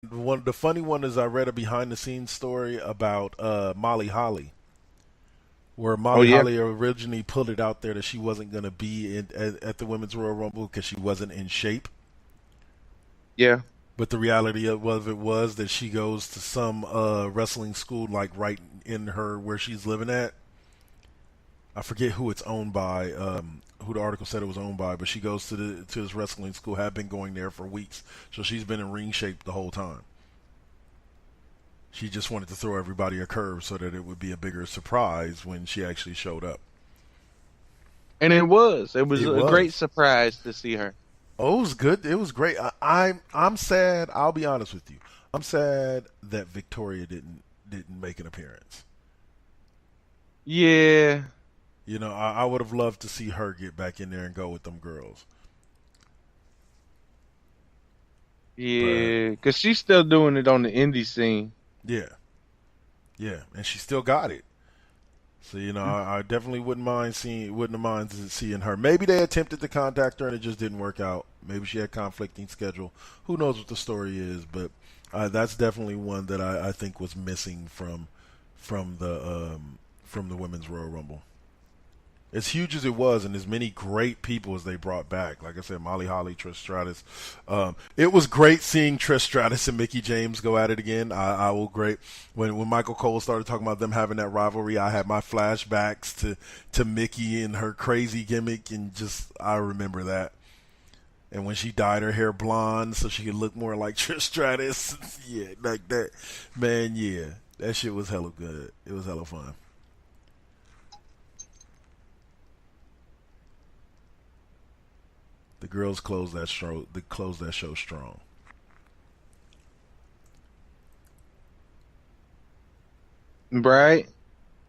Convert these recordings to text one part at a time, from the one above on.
The funny one is I read a behind the scenes story about Molly Holly, where Oh Molly yeah, Holly originally put it out there that she wasn't going to be at the Women's Royal Rumble because she wasn't in shape. yeah. But the reality of it was that she goes to some wrestling school like right in her where she's living at. I forget who it's owned by, who the article said it was owned by, but she goes to this wrestling school. Had been going there for weeks, so she's been in ring shape the whole time. She just wanted to throw everybody a curve so that it would be a bigger surprise when she actually showed up. And it was It a great was. surprise to see her. Oh, it was good. It was great. I'm sad. I'll be honest with you. I'm sad that Victoria didn't make an appearance. Yeah, You know, I would have loved to see her get back in there and go with them girls. But yeah, because she's still doing it on the indie scene. yeah, yeah, and she still got it. So you know, I definitely wouldn't have mind seeing her. Maybe they attempted to contact her and it just didn't work out. Maybe she had conflicting schedule. Who knows what the story is? But that's definitely one that I think was missing from the women's Royal Rumble. As huge as it was, and as many great people as they brought back, like I said, Molly Holly, Trish Stratus. It was great seeing Trish Stratus and Mickey James go at it again. I will great when Michael Cole started talking about them having that rivalry. I had my flashbacks to Mickey and her crazy gimmick, and just I remember that. And when she dyed her hair blonde so she could look more like Trish Stratus, yeah, like that. Man, yeah, that shit was hella good. It was hella fun. The girls closed that show. They closed that show strong. Right?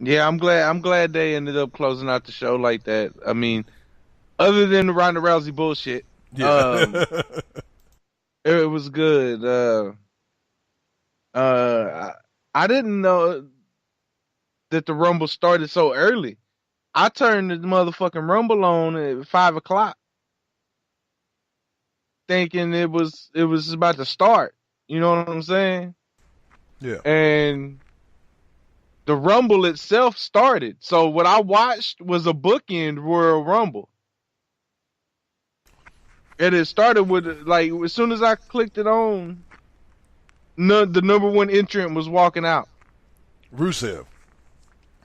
Yeah, I'm glad they ended up closing out the show like that. I mean, other than the Ronda Rousey bullshit, Yeah. um, it was good. I, I didn't know that the Rumble started so early. I turned the motherfucking Rumble on at 5 o'clock, thinking it was about to start. You know what I'm saying? Yeah. And the Rumble itself started. So what I watched was a bookend Royal Rumble. And it started with like as soon as I clicked it on, no, the number one entrant was walking out. Rusev.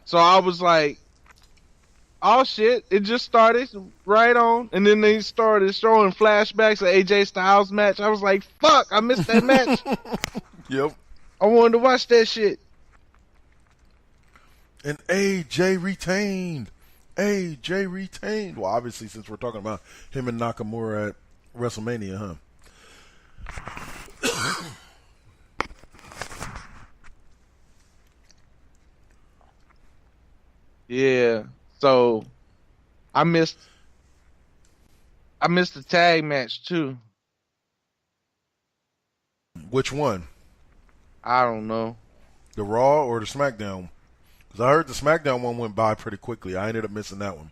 So I was like, "Oh shit!" It just started right on, and then they started showing flashbacks of AJ Styles match. I was like, "Fuck! I missed that match. Yep. I wanted to watch that shit." And AJ retained. AJ retained. Well, obviously, since we're talking about him and Nakamura at WrestleMania, huh? Yeah. So I missed I missed the tag match too. Which one? I don't know. The Raw or the SmackDown? Because I heard the SmackDown one went by pretty quickly. I ended up missing that one.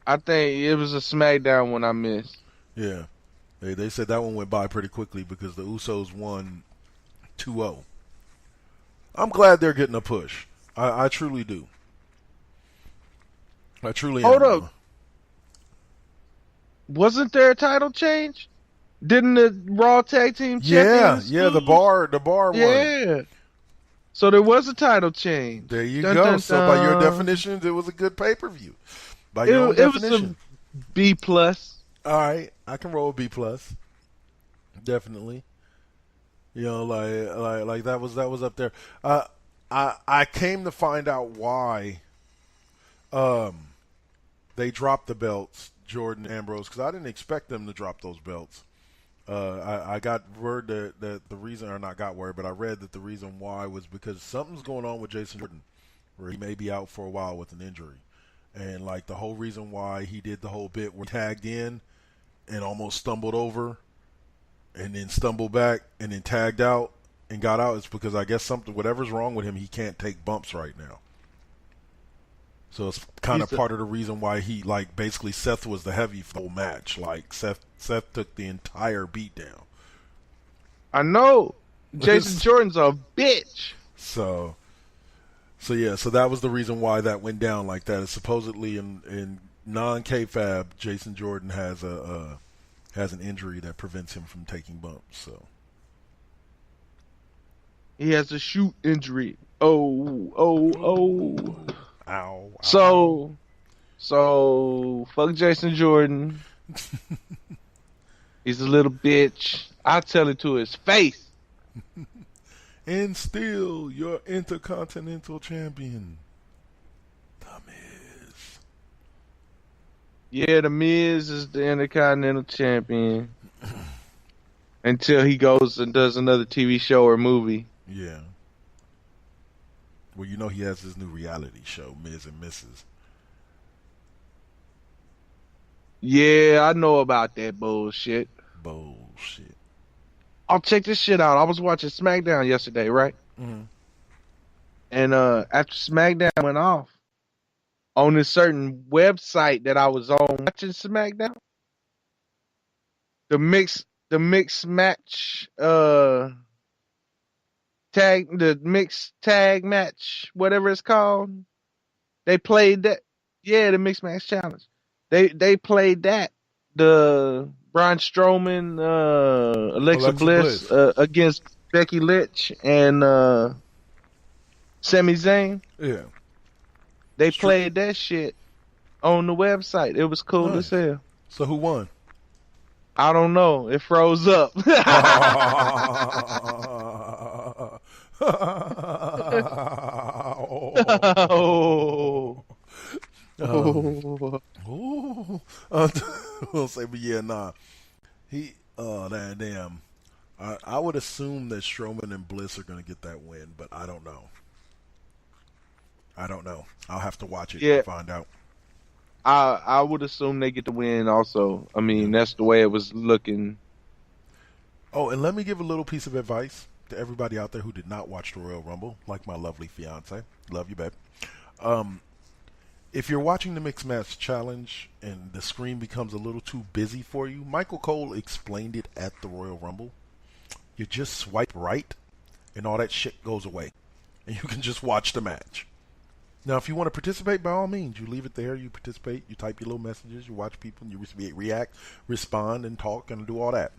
I think it was a SmackDown one I missed. Yeah. They said that one went by pretty quickly because the Usos won 2-0. I'm glad they're getting a push. I truly do. I truly Hold am. up. Wasn't there a title change? Didn't the Raw Tag Team Yeah, Champions yeah, lose? the bar won. Yeah. So there was a title There change. you Dun go. dun So by your dun. definitions, it was a good pay-per-view. By It your own it was definition. a B plus. All right, I can roll B plus. Definitely. You know, like that was up there. I came to find out why um they dropped the belts, Jordan Ambrose, because I didn't expect them to drop those belts. I got word that the reason, or not got word, but I read that the reason why was because something's going on with Jason Jordan, where he may be out for a while with an injury, and like the whole reason why he did the whole bit where he tagged in and almost stumbled over, and then stumbled back and then tagged out and got out is because I guess something, whatever's wrong with him, he can't take bumps right now. So it's kind of He's a, part of the reason why he, like, basically Seth was the heavy for the whole match. Like Seth took the entire beat down. I know. Jason Jordan's a bitch. So yeah, so that was the reason why that went down like that. It's supposedly in non-kayfabe, Jason Jordan has an injury that prevents him from taking bumps. So he has a shoot injury. Oh. Ow. So fuck Jason Jordan. He's a little bitch. I tell it to his face. And still your Intercontinental Champion, The Miz. Yeah, The Miz is the Intercontinental Champion. Until he goes and does another TV show or movie. Yeah. Well, you know he has his new reality show, Miz and Mrs. Yeah, I know about that bullshit. Bullshit. I'll check this shit out. I was watching SmackDown yesterday, right? Mm-hmm. And after SmackDown went off, on this certain website that I was on watching SmackDown, the mixed match the mixed tag match, whatever it's called. They played that. Yeah, the mixed match challenge. They played that. The Braun Strowman, Alexa Bliss. Against Becky Lynch and Sami Zayn. Yeah. They played that shit on the website. It was cool as hell. So who won? I don't know. It froze up. We'll say, but yeah, nah. Damn. I would assume that Strowman and Bliss are going to get that win, but I don't know. I'll have to watch it and find out. I would assume they get the win also. I mean, that's the way it was looking. Oh, and let me give a little piece of advice to everybody out there who did not watch the Royal Rumble, like my lovely fiance. Love you, babe. If you're watching the Mixed Match Challenge and the screen becomes a little too busy for you, Michael Cole explained it at the Royal Rumble. You just swipe right, and all that shit goes away. And you can just watch the match. Now, if you want to participate, by all means, you leave it there, you participate, you type your little messages, you watch people, you react, respond, and talk, and do all that.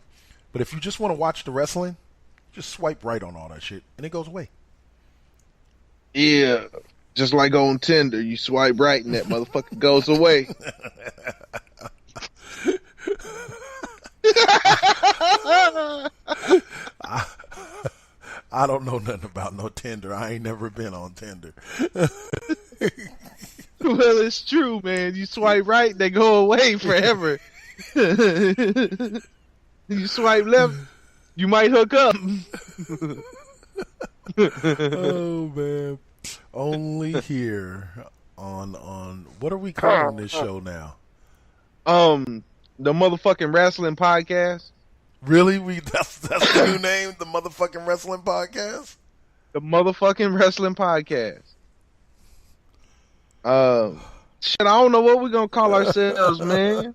But if you just want to watch the wrestling, just swipe right on all that shit, and it goes away. Yeah, just like on Tinder, you swipe right, and that motherfucker goes away. I don't know nothing about no Tinder. I ain't never been on Tinder. Well, it's true, man. You swipe right, they go away forever. You swipe left, you might hook up. Oh, man. Only here on what are we calling this show now? The motherfucking wrestling podcast. Really? That's the new name? The motherfucking wrestling podcast? The motherfucking wrestling podcast. Shit, I don't know what we're gonna call ourselves, man.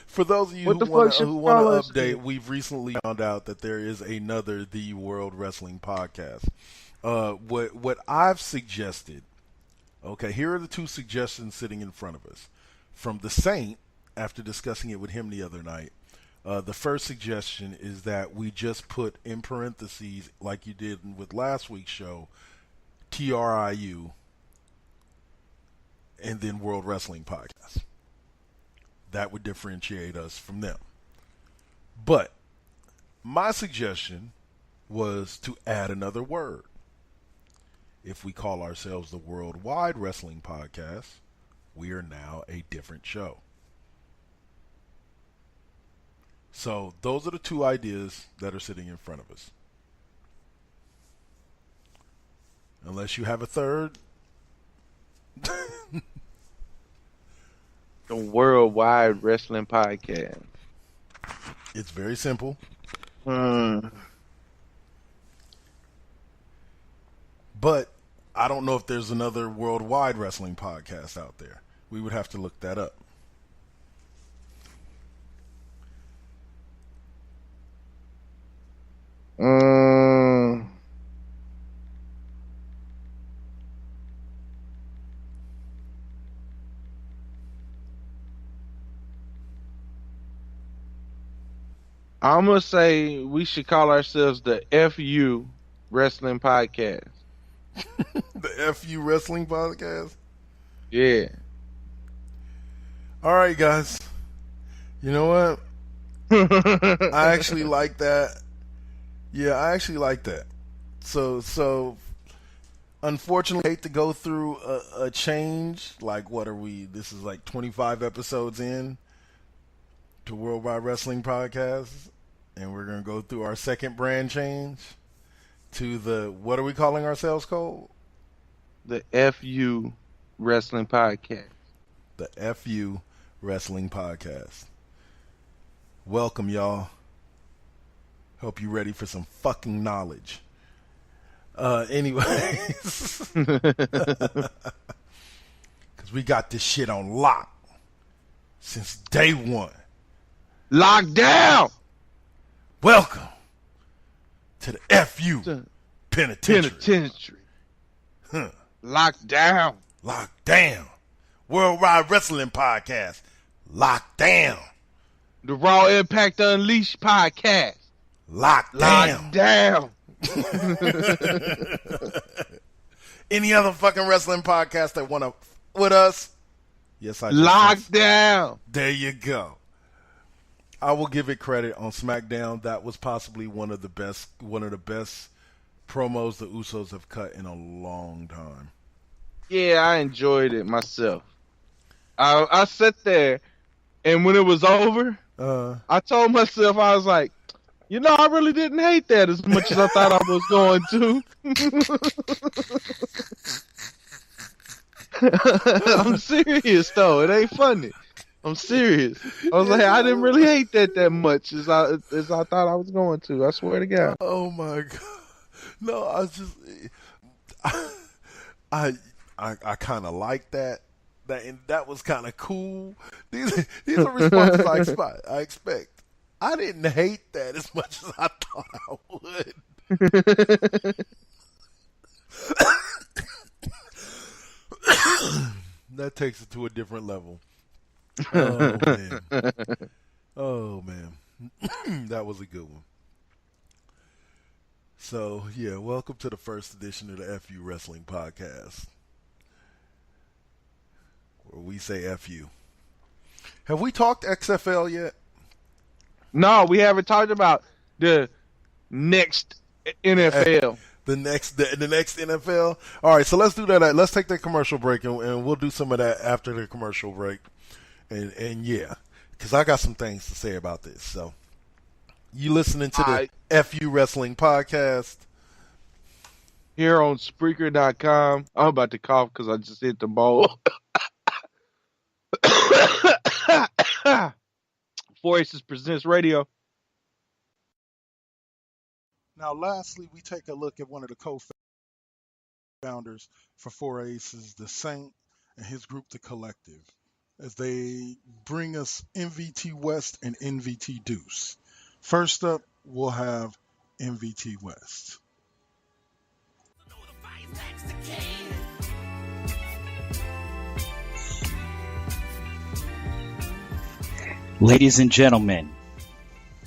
For those of you who want to update, we've recently found out that there is another The World Wrestling Podcast. What I've suggested, okay, here are the two suggestions sitting in front of us. From the Saint, after discussing it with him the other night, the first suggestion is that we just put in parentheses, like you did with last week's show, TRIU, and then World Wrestling Podcast. That would differentiate us from them. But my suggestion was to add another word. If we call ourselves the Worldwide Wrestling Podcast, we are now a different show. So those are the two ideas that are sitting in front of us. Unless you have a third. The Worldwide Wrestling Podcast. It's very simple. But I don't know if there's another Worldwide Wrestling Podcast out there. We would have to look that up. I'm gonna say we should call ourselves the FU Wrestling Podcast. The FU Wrestling Podcast? Yeah. All right, guys. You know what? I actually like that. Yeah, I actually like that. So unfortunately, I hate to go through a change. Like, what are we? This is like 25 episodes in to Worldwide Wrestling Podcast, and we're gonna go through our second brand change to the, what are we calling ourselves, Cole? The FU Wrestling Podcast. The FU Wrestling Podcast. Welcome, y'all. Hope you're ready for some fucking knowledge. Anyways, because we got this shit on lock since day one. Lockdown. Welcome to the FU Penitentiary. Huh. Lockdown. Lockdown. Worldwide Wrestling Podcast. Lockdown. The Raw Impact Unleashed Podcast. Lockdown. Lockdown. Any other fucking wrestling podcast that want to with us? Yes, I just Lockdown. There you go. I will give it credit on SmackDown. That was possibly one of the best promos the Usos have cut in a long time. Yeah, I enjoyed it myself. I sat there, and when it was over, I told myself, I was like, you know, I really didn't hate that as much as I thought I was going to. I'm serious, though. It ain't funny. I'm serious. I was like, I didn't really hate that much as I thought I was going to. I swear to God. Oh my God. No, I was just, I kind of like that. And that was kind of cool. These are responses I expect. I didn't hate that as much as I thought I would. That takes it to a different level. Oh, man. Oh, man. That was a good one. So, yeah, welcome to the first edition of the FU Wrestling Podcast, where we say FU. Have we talked XFL yet? No, we haven't talked about the next NFL. The next NFL. All right, so let's do that. Let's take that commercial break, and we'll do some of that after the commercial break. And yeah, because I got some things to say about this. So you listening to the FU Wrestling Podcast here on Spreaker.com. I'm about to cough because I just hit the bowl. 4 Aces Presents Radio. Now, lastly, we take a look at one of the co-founders for 4 Aces, the Saint, and his group, The Collective, as they bring us MVT West and NVT Deuce. First up, we'll have MVT West. Ladies and gentlemen,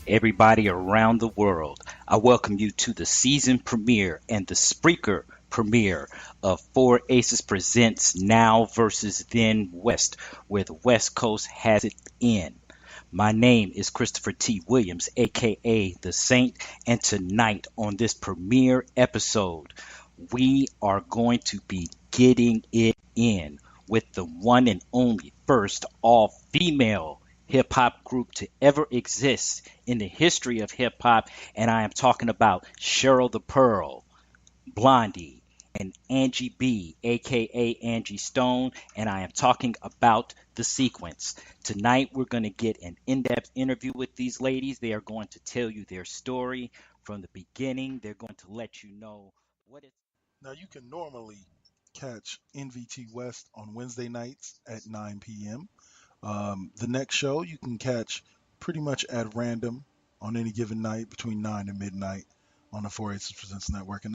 everybody around the world, I welcome you to the season premiere and the Spreaker premiere of 4 Aces Presents Now versus Then West, where the West Coast has it in. My name is Christopher T. Williams, aka The Saint, and tonight on this premiere episode, we are going to be getting it in with the one and only first all-female hip-hop group to ever exist in the history of hip-hop, and I am talking about Cheryl the Pearl, Blondie, and Angie B, aka Angie Stone, and I am talking about The Sequence. Tonight we're going to get an in-depth interview with these ladies. They are going to tell you their story from the beginning. They're going to let you know what it's... Now, you can normally catch NVT West on Wednesday nights at 9 p.m. The next show you can catch pretty much at random on any given night between 9 and midnight on the 4 Aces Presents Network. And